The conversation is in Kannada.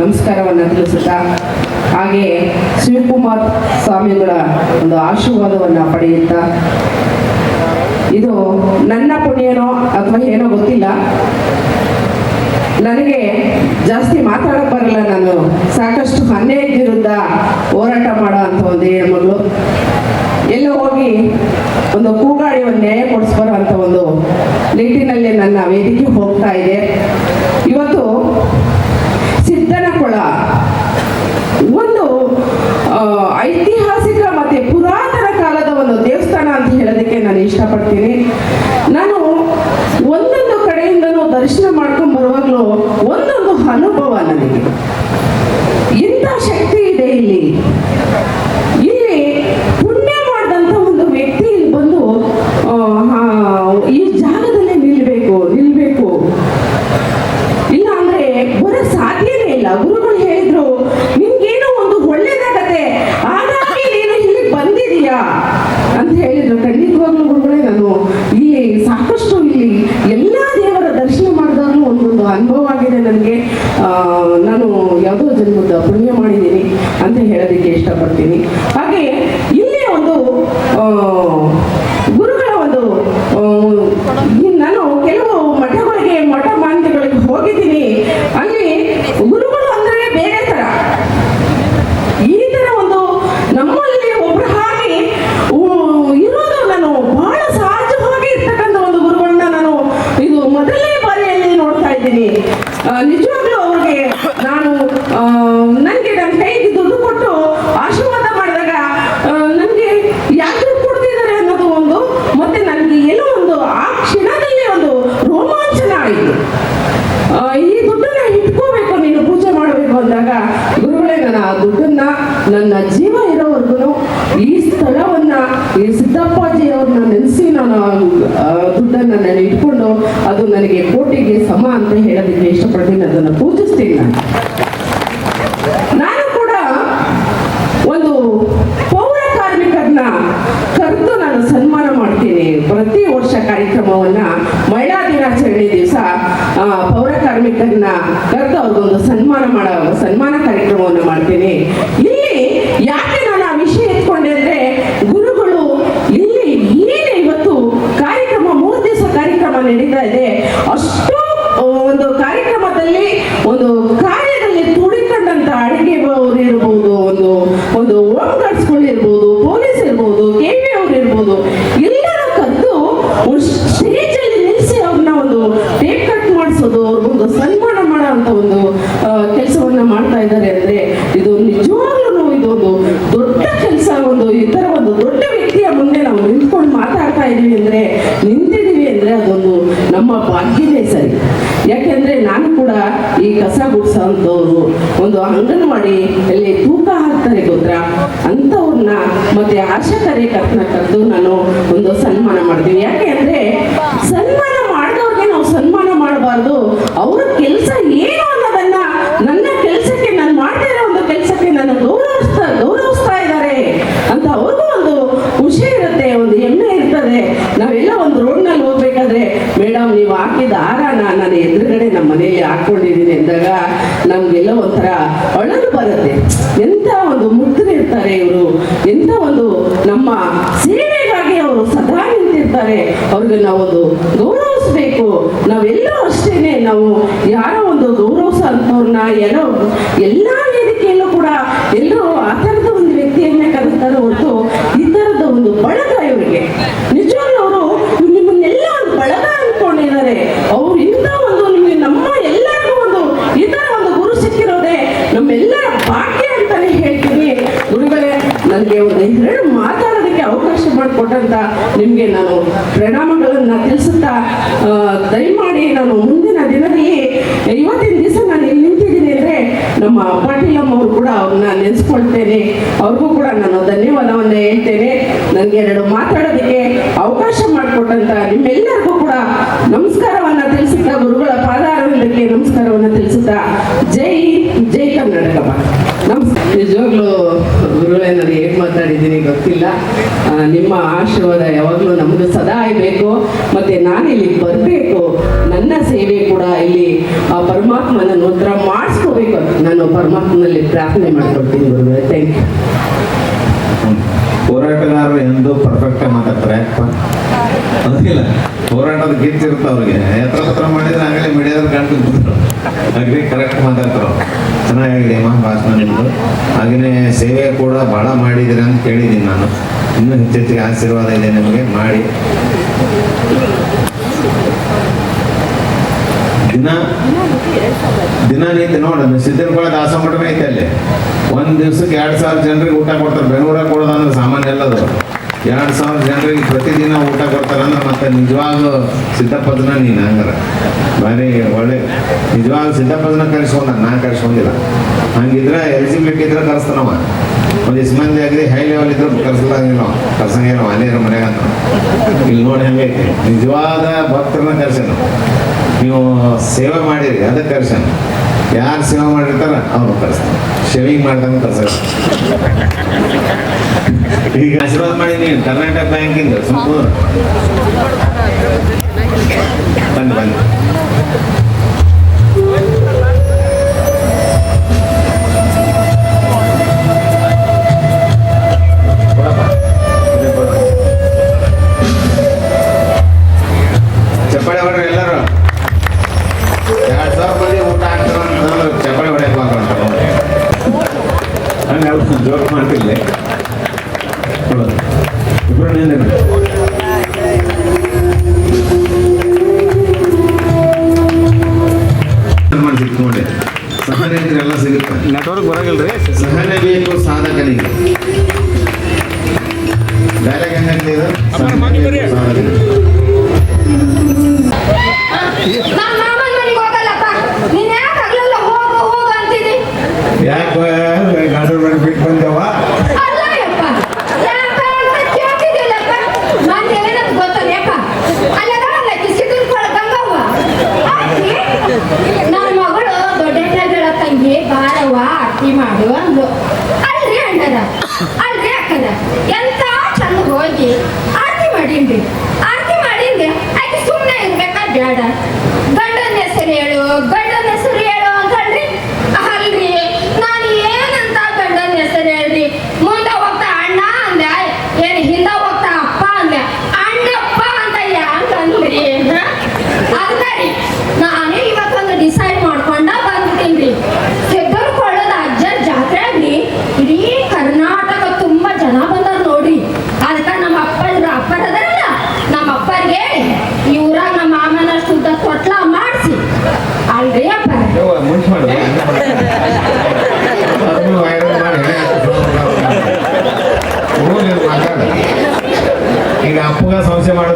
ನಮಸ್ಕಾರವನ್ನು ತಿಳಿಸುತ್ತಾ ಹಾಗೆ ಶಿವಕುಮಾರ್ ಸ್ವಾಮಿಗಳ ಒಂದು ಆಶೀರ್ವಾದವನ್ನು ಪಡೆಯುತ್ತಾ, ಇದು ನನ್ನ ಪುಣ್ಯನೋ ಅಥವಾ ಏನೋ ಗೊತ್ತಿಲ್ಲ, ನನಗೆ ಜಾಸ್ತಿ ಮಾತಾಡೋಕೆ ಬರಲ್ಲ. ನಾನು ಸಾಕಷ್ಟು ಅನ್ಯಾಯದ ವಿರುದ್ಧ ಹೋರಾಟ ಮಾಡೋ ಅಂಥ ಒಂದು ಹೆಣ್ಮಗಳು. ಎಲ್ಲೋ ಹೋಗಿ ಒಂದು ಕೂಗಾಡಿ ಒಂದು ನ್ಯಾಯ ಕೊಡಿಸ್ಬರೋ ಅಂಥ ಒಂದು ನಿಟ್ಟಿನಲ್ಲಿ ನನ್ನ ವೇದಿಕೆ ಹೋಗ್ತಾ ಇದೆ. ಇವತ್ತು ಸಿದ್ದನಕೊಳ ಒಂದು ಐತಿಹಾಸಿಕ ಮತ್ತು ಪುರಾತನ ಕಾಲದ ಒಂದು ದೇವಸ್ಥಾನ ಅಂತ ಹೇಳೋದಕ್ಕೆ ನಾನು ಇಷ್ಟಪಡ್ತೀನಿ. ನಾನು ಒಂದೊಂದು ಕಡೆಯಿಂದನೂ ದರ್ಶನ ಮಾಡ್ಕೊಂಡು ಬರುವಾಗಲೂ ಒಂದೊಂದು ಅನುಭವ ನನಗೆ. ಇಂಥ ಶಕ್ತಿ ಇದೆ ಇಲ್ಲಿ. ಇಲ್ಲಿ ಪುಣ್ಯ ಮಾಡಿದಂಥ ಒಂದು ವ್ಯಕ್ತಿ ಇಲ್ಲಿ ಬಂದು ಈ ಜಾಗದಲ್ಲೇ ನಿಲ್ಲಬೇಕು. ಇಲ್ಲ ಅಂದ್ರೆ ಬರೋಕ್ಕೆ ಸಾಧ್ಯನೇ ಇಲ್ಲ. ಗುರುಗಳು ಹೇಳಿದ್ರು, ನಿಮ್ಗೇನೋ ಒಂದು ಒಳ್ಳೇದಾಗತ್ತೆ, ಹಾಗಾಗಿ ನೀನು ಇಲ್ಲಿ ಬಂದಿದೀಯಾ ಅಂತ ಹೇಳಿದ್ರು. ಖಂಡಿತವಾಗ್ಲೂ ಗುರುಗಳೇ, ನಾನು ಇಲ್ಲಿ ಸಾಕಷ್ಟು ಇಲ್ಲಿ ಎಲ್ಲ ದೇವರ ದರ್ಶನ ಮಾಡಿದಾಗಲೂ ಒಂದೊಂದು ಅನುಭವ ಆಗಿದೆ ನನಗೆ. ನಾನು ಯಾವುದೋ ಜನ್ಮದ ಪುಣ್ಯ ಮಾಡಿದ್ದೀನಿ ಅಂತ ಹೇಳೋದಕ್ಕೆ ಇಷ್ಟಪಡ್ತೀನಿ. ಹಾಗೆ ಇಲ್ಲಿ ಒಂದು ಗುರುಗಳ ಒಂದು ನಾನು ಕೆಲವು ಮಠಗಳಿಗೆ ಮಠ ಮಾನ್ಯಗಳಿಗೆ ಹೋಗಿದ್ದೀನಿ. ಅಲ್ಲಿ ಗುರುಗಳು ಅಂದ್ರೆ ಬೇರೆ ತರ, ಈ ತರ ಒಂದು ನಮ್ಮಲ್ಲಿ ಒಬ್ರು ಹಾಗೆ ಇರೋದು ನಾನು ಬಹಳ ಸಹಜವಾಗಿ ಇರ್ತಕ್ಕಂಥ ಒಂದು ಗುರುಗಳನ್ನ ನಾನು ಇದು ಮೊದಲನೇ ಬಾರಿಯಲ್ಲಿ ನೋಡ್ತಾ ಇದ್ದೀನಿ. ನಿಜವಾಗ್ಲೂ ಅವ್ರಿಗೆ ನಾನು ನನಗೆ ನನ್ನ ಕೈಗೆ ದುಡ್ಡು ಕೊಟ್ಟು ಆಶೀರ್ವಾದ ಮಾಡಿದಾಗ ನನಗೆ ಯಾಕೆ ದುಡ್ಡು ಕೊಡ್ತಿದ್ದಾರೆ ಅನ್ನೋದು ಒಂದು, ಮತ್ತೆ ನನಗೆ ಏನೋ ಒಂದು ಆ ಕ್ಷಣದಲ್ಲಿ ಒಂದು ರೋಮಾಂಚನ ಆಯಿತು. ಈ ದುಡ್ಡನ್ನ ಇಟ್ಕೋಬೇಕು, ನೀನು ಪೂಜೆ ಮಾಡಬೇಕು ಅಂದಾಗ, ಗುರುಗಳೇ ನಾನು ಆ ದುಡ್ಡನ್ನ ನನ್ನ ಜೀವ ಇರೋವರೆಗೂ ಈ ಸ್ಥಳವನ್ನ, ಈ ಸಿದ್ದಪ್ಪಾಜಿ ಅವ್ರನ್ನ ನೆನೆಸಿ ನಾನು ದುಡ್ಡನ್ನ ನಾನು ಇಟ್ಕೊಂಡು ಅದು ನನಗೆ ಕೋಟಿಗೆ ಸಮ ಅಂತ ಹೇಳೋದಕ್ಕೆ ಇಷ್ಟಪಡ್ತೀನಿ. ಅದನ್ನು ಪೂಜಿಸ್ತೀನಿ. ನಾನು ಕೂಡ ಒಂದು ಪೌರ ಕಾರ್ಮಿಕರನ್ನ ಕರೆದು ನಾನು ಸನ್ಮಾನ ಮಾಡ್ತೀನಿ. ಪ್ರತಿ ವರ್ಷ ಕಾರ್ಯಕ್ರಮವನ್ನ ಮಹಿಳಾ ದಿನಾಚರಣೆ ದಿವಸ ಪೌರ ಕಾರ್ಮಿಕರನ್ನ ಕರೆದು ಅವ್ರಿಗೊಂದು ಸನ್ಮಾನ ಕಾರ್ಯಕ್ರಮವನ್ನು ಮಾಡ್ತೀನಿ. ಇಲ್ಲಿ ಯಾಕೆ ನಾನು ಆ ವಿಷಯ ಎತ್ಕೊಂಡೆ ಅಂದ್ರೆ, ಗುರುಗಳು ಇಲ್ಲಿ ಏನೇ ಇವತ್ತು ಕಾರ್ಯಕ್ರಮ 3 ದಿವಸ ಕಾರ್ಯಕ್ರಮ ನಡೀತಾ ಇದೆ. ಅಷ್ಟು ಒಂದು ಕಾರ್ಯಕ್ರಮದಲ್ಲಿ ಒಂದು ಕಾರ್ಯದಲ್ಲಿ ತುಡಿಕೊಂಡಂತ ಅಡಿಗೆ ಅವರು ಇರ್ಬೋದು, ಒಂದು ಹೋಮ್ ಗಾರ್ಡ್ಸ್ಗಳು ಇರ್ಬೋದು, ಪೊಲೀಸ್ ಇರ್ಬೋದು, ಕೆವಿ ಅವ್ರು ಇರ್ಬೋದು, ಎಲ್ಲರ ಕದ್ದು ಸ್ಟೇಜ್ ಅಲ್ಲಿ ನಿಲ್ಲಿಸಿ ಅವ್ರನ್ನ ಒಂದು ಟೇಪ್ ಕಟ್ ಮಾಡಿಸೋದು, ಅವ್ರಿಗೊಂದು ಸನ್ಮಾನ ಮಾಡೋ ಅಂತ ಒಂದು ಕೆಲಸವನ್ನ ಮಾಡ್ತಾ ಇದ್ದಾರೆ. ಅಂದ್ರೆ ಇದು ನಿಜವಾಗ್ಲೂ ಇದೊಂದು ದೊಡ್ಡ ಕೆಲಸ. ಈ ತರ ಒಂದು ದೊಡ್ಡ ವ್ಯಕ್ತಿಯ ಮುಂದೆ ನಾವು ನಿಂತ್ಕೊಂಡು ಮಾತಾಡ್ತಾ ಇದೀವಿ ಅಂದ್ರೆ, ನಿಂತಿದೀವಿ ಅಂದ್ರೆ ಅದೊಂದು ನಮ್ಮ ಭಾಗ್ಯನೇ ಸರಿ. ಯಾಕೆಂದ್ರೆ ನಾನು ಕೂಡ ಈ ಕಸ ಗುಡ್ಸೋ ಅಂತವ್ರು, ಒಂದು ಅಂಗನವಾಡಿ ಅಲ್ಲಿ ತೂಕ ಹಾಕ್ತಾರೆ ಗೊತ್ತಾ, ಅಂಥವ್ರನ್ನ ಮತ್ತೆ ಆಶಾ ಕಾರ್ಯಕರ್ತನ ಕರೆದು ನಾನು ಒಂದು ಸನ್ಮಾನ ಮಾಡ್ತೀವಿ. ಯಾಕೆ ಅಂದ್ರೆ ಸನ್ಮಾನ ಮಾಡಿದವ್ರಿಗೆ ನಾವು ಸನ್ಮಾನ ಮಾಡಬಾರ್ದು, ಅವ್ರ ಕೆಲಸ ಏನು ಅನ್ನೋದನ್ನ, ನನ್ನ ಕೆಲಸಕ್ಕೆ, ನಾನು ಮಾಡ್ತಾ ಇರೋ ಒಂದು ಕೆಲಸಕ್ಕೆ ನಾನು ಗೌರವಿಸ್ತಾ ಇದ್ದಾರೆ ಅಂತ ಅವ್ರಿಗೂ ಒಂದು ಖುಷಿ ಇರುತ್ತೆ, ಒಂದು ಹೆಮ್ಮೆ ಇರ್ತದೆ. ನಾವೆಲ್ಲ ಒಂದು ರೋಡ್ನಲ್ಲಿ ಹೋಗ್ಬೇಕಾದ್ರೆ, ಮೇಡಮ್ ನೀವು ಹಾಕಿದ ಹಾರನ ನಾನು ಎದುರುಗಡೆ ನಮ್ಮ ಮನೆಯಲ್ಲಿ ಹಾಕೊಂಡಿದ್ದೀನಿ ಅಂದಾಗ ನಮ್ಗೆಲ್ಲ ಒಂಥರ ಅಳಲು ಬರುತ್ತೆ. ಎಂತ ಒಂದು ಮುಗ್ಧರಿರ್ತಾರೆ ಇವರು, ಎಂತ ಒಂದು ನಮ್ಮ ಸೇವೆಗಾಗಿ ಅವರು ಸದಾ ನಿಂತಿರ್ತಾರೆ. ಅವ್ರಿಗೆ ನಾವೊಂದು ಗೌರವಿಸ್ಬೇಕು. ನಾವೆಲ್ಲರೂ ಅಷ್ಟೇನೆ, ನಾವು ಯಾರೋ ಒಂದು ಗೌರವಿಸೋ ಅಂಥವ್ರನ್ನ ಎಲ್ಲ ವೇದಿಕೆಯಲ್ಲೂ ಕೂಡ ಎಲ್ಲರೂ ಆ ಥರದ ಒಂದು ವ್ಯಕ್ತಿಯನ್ನೇ ಕರೀತಾರೆ ಹೊರತು ಈ ಥರದ ಒಂದು ಬಳಗ ಇವರಿಗೆ. ನಿಜವಾಗ್ಲೂ ಅವರು ನಿಮ್ಮನ್ನೆಲ್ಲ ಒಂದು ಬಳಗ ಅಂದ್ಕೊಂಡಿದ್ದಾರೆ. ಅವ್ರು ಇಂಥ ಒಂದು ನಿಮಗೆ ನಮ್ಮ ಎಲ್ಲರಿಗೂ ಒಂದು ಈ ಥರ ಒಂದು ಗುರು ಸಿಕ್ಕಿರೋದೇ ನಮ್ಮೆಲ್ಲರ ಭಾಗ್ಯ ಅಂತಾನೆ ಹೇಳ್ತೀನಿ. ಗುರುಗಳೇ, ನನಗೆ ಒಂದು 2 ಮಾತಾಡೋದಕ್ಕೆ ಅವಕಾಶ ಮಾಡಿಕೊಟ್ಟಂತ ನಿಮಗೆ ನಾನು ಪ್ರಣಾಮಗಳನ್ನ ತಿಳಿಸುತ್ತಾ, ದಯಮಾಡಿ ನಾನು ಮುಂದಿನ ದಿನದಲ್ಲಿ ಇವತ್ತಿನ ದಿವಸ ನಾನು ಇಲ್ಲಿ ನಿಂತಿದ್ದೀನಿ ಅಂದ್ರೆ ನಮ್ಮ ಪಾಟೀಲಮ್ಮ ಅವರು ಕೂಡ ಅವ್ರನ್ನ ನೆನೆಸ್ಕೊಳ್ತೇನೆ. ಅವ್ರಿಗೂ ಕೂಡ ನಾನು ಧನ್ಯವಾದವನ್ನ ಹೇಳ್ತೇನೆ. ನನಗೆ 2 ಮಾತಾಡೋದಕ್ಕೆ ಅವಕಾಶ ಮಾಡಿಕೊಟ್ಟಂತ ನಿಮ್ಮೆಲ್ಲರಿಗೂ ಕೂಡ ನಮಸ್ಕಾರವನ್ನ ತಿಳಿಸುತ್ತಾ, ಗುರುಗಳ ಪಾದಾರವಿಂದಕ್ಕೆ ನಮಸ್ಕಾರವನ್ನ ತಿಳಿಸುತ್ತಾ, ಜೈ ಕರ್ನಾಟಕ. ನಿಜವಾಗ್ಲೂ ಗುರುಗಳೇ, ನಾನು ಹೇಗೆ ಮಾತಾಡಿದ್ದೀನಿ ಗೊತ್ತಿಲ್ಲ. ನಿಮ್ಮ ಆಶೀರ್ವಾದ ಯಾವಾಗಲೂ ನಮ್ಗೆ ಸದಾ ಇರಬೇಕು. ಮತ್ತೆ ನಾನು ಇಲ್ಲಿಗೆ ಬರಬೇಕು. ನನ್ನ ಸೇವೆ ಕೂಡ ಇಲ್ಲಿ ಆ ಪರಮಾತ್ಮನನ್ನು ಉತ್ತರ ಮಾಡಿಸ್ಕೋಬೇಕು ಅಂತ ನಾನು ಪರಮಾತ್ಮನಲ್ಲಿ ಪ್ರಾರ್ಥನೆ ಮಾಡ್ಕೊಳ್ತೀನಿ ಗುರುಗಳೇ. Thank you. ಹೋರಾಟಗಾರರು ಎಂದು ಪರ್ಫೆಕ್ಟ್ ಮಾತಾಡ್ತಾರೆ ಅದಿಲ್ಲ, ಹೋರಾಟದ ಗಿಚ್ಚಿರುತ್ತೆ ಅವ್ರಿಗೆ. ಎತ್ರ ಮಾಡಿದ್ರೆ ಆಗಲೇ ಮೀಡಿಯಾದಲ್ಲಿ ಕಾಣ್ತಿದ್ರು, ಹಾಗೆ ಕರೆಕ್ಟ್ ಮಾತಾಡ್ತಾರೆ. ಚೆನ್ನಾಗಿದೆ ಅಮ್ಮ ಭಾಷಣ ನಿಮ್ಮದು. ಹಾಗೆಯೇ ಸೇವೆ ಕೂಡ ಭಾಳ ಮಾಡಿದ್ದೀರ ಅಂತ ಕೇಳಿದ್ದೀನಿ ನಾನು. ಇನ್ನೂ ಹೆಚ್ಚೆಚ್ಚಿಗೆ ಆಶೀರ್ವಾದ ಇದೆ ನಿಮಗೆ, ಮಾಡಿ. ದಿನ ನೀತಿ ನೋಡ, ಸಿದ್ದನಕೊಳ ದಾಸ ಮಠವೇ ಐತೆ ಅಲ್ಲಿ. ಒಂದು ದಿವ್ಸಕ್ಕೆ 2,000 ಜನರಿಗೆ ಊಟ ಕೊಡ್ತಾರೆ. ಬೆಂಗಳೂರಾಗ ಕೊಡೋದಂದ್ರೆ ಸಾಮಾನ್ಯ ಎಲ್ಲದು. 2,000 ಜನರಿಗೆ ಪ್ರತಿದಿನ ಊಟ ಕೊಡ್ತಾರಂದ್ರೆ ಮತ್ತೆ ನಿಜವಾಗೂ ಸಿದ್ದಪ್ಪದನ ನೀನು ಹಂಗಾರ ಭಾರಿ ಒಳ್ಳೆ. ನಿಜವಾಗ್ ಸಿದ್ದಪ್ಪದನ ಕರೆಸ್ಕೊಂಡ, ನಾನು ಕರೆಸ್ಕೊಂಡಿಲ್ಲ. ಹಂಗಿದ್ರೆ ಎಲಿಜಿಬಿಲಿಟಿ ಇದ್ರೆ ಕರೆಸ್ತಾನವ. ಒಂದು ಇಷ್ಟು ಮಂದಿ ಆಗಲಿ ಹೈ ಲೆವೆಲ್ ಇದ್ರೆ ಕರ್ಸಲಾಗಿಲ್ಲ, ಕರ್ಸಂಗಿಲ್ಲ ಅನೇರ ಮನೆಗೆ ಅಂತ. ಇಲ್ಲಿ ನೋಡಿ ಹೆಂಗೈತೆ, ನಿಜವಾದ ಭಕ್ತರನ್ನ ಕರ್ಸೇನು. ನೀವು ಸೇವೆ ಮಾಡಿರಿ ಅದಕ್ಕೆ ಕರ್ಸೇನು. ಯಾರು ಸೇವೆ ಮಾಡಿರ್ತಾರ ಅವ್ರು ಕರೆಸ್ತಾರೆ. ಶೇವಿಂಗ್ ಮಾಡ್ದಂಗೆ ಕರ್ಸ. ಈಗ ಆಶೀರ್ವಾದ ಮಾಡಿ ನೀನು ಕರ್ನಾಟಕ ಬ್ಯಾಂಕಿಂದ ಸುಮ್ಮನೆ ಬನ್ನಿ ಬನ್ನಿ. ಚಪ್ಪಾಳೆ ಹೊಡ್ರಿ ಎಲ್ಲರೂ. 2,000 ಮಂದಿ ಊಟ ಹಾಕ್ತಾರ ಅಂತ ಚಪ್ಪಾಳೆ ಹೊಡೆಯಕ್ಕೆ ಹಾಕೊಂಡ್ರೆ ಹಂಗೆ ಜೋಕ್ ಮಾಡ್ತಿಲ್ಲ ಇಬ್ಬರು ನಿಂದ ನೋಡಿ. ಸಹನೆ ಇದ್ರೆ ಎಲ್ಲ ಸಿಗುತ್ತೆ. ನೆಟ್ವರ್ಕ್ ಬರೋಗಿಲ್ರಿ. ಸಹನೆ ಬೇಕು ಸಾಧಕನಿಗೆ. ಡೈಲಾಗ್ ಹೆಂಗಂತ ಇದು ಸಾಧಕನಿಗೆ. ಯಾಕೆ ಗಾಡಿ ಬಿಟ್ಟು ಬಂದವ? ನನ್ನ ಮಗಳು ದೊಡ್ಡ ತಂಗಿ ಬಾರವ್ವ ಅಕ್ಕಿ ಮಾಡು ಅಂದು. ಅಲ್ರಿ ಅಣ್ಣರ, ಅಲ್ರಿ ಅಕ್ಕದ, ಎಂತ ಚಂದ ಹೋಗಿ ಆರತಿ ಮಾಡೀನ್ರಿ. ಆರತಿ ಮಾಡಿಂದೆ ಆಕೆ ಸುಮ್ಮನೆ ಇರ್ಬೇಕಾ ಬೇಡ. ಗಂಡನ ಹೆಸರು ಹೇಳು, ಗಂಡನ ಹೆಸರು ಹೇಳು ಅಂತಲ್ರಿ. ಅಲ್ರಿ ನಾನು ಏನಂತ ಗಂಡನ ಹೆಸರು ಹೇಳ್ರಿ. ಮುಂದೆ ಹೋಗ್ತಾ ಅಣ್ಣ ಅಂದೆ, ಏನು ಹಿಂದೆ ಹೋಗ್ತಾ ಅಪ್ಪ ಅಂದೆ. ಅಣ್ಣಪ್ಪ ಅಂತ ಯಾಕಂದ್ರಿ? ಅದರಿ ನಾನು ಇವತ್ತೊಂದು ಡಿಸೈಡ್ ಮಾಡ್ಕೊಂಡ ಬಂದ್ಬಿಟ್ಟೀನ್ರಿ. ಸಿದ್ದನಕೊಳ್ಳದ ಅಜ್ಜನ ಜಾತ್ರೆ ಆಗ್ಲಿ ಇಡೀ ಕರ್ನಾಟಕ ತುಂಬಾ ಜನ ಬಂದಾರ ನೋಡ್ರಿ. ಅದಕ್ಕ ನಮ್ಮ ಅಪ್ಪರದಲ್ಲ, ನಮ್ಮ ಅಪ್ಪರಿಗೆ ಈ ಊರಾಗ ನಮ್ಮ ಮಾಮನ ಶುದ್ಧ ತೊಟ್ಲ ಮಾಡಿಸಿ ಅಲ್ರಿ ಅಪ್ಪ. ಮುಂಚೆ ಮಾಡಿ ಈಗ ಅಪ್ಪಗ ಸಂಶಯ ಮಾಡೋ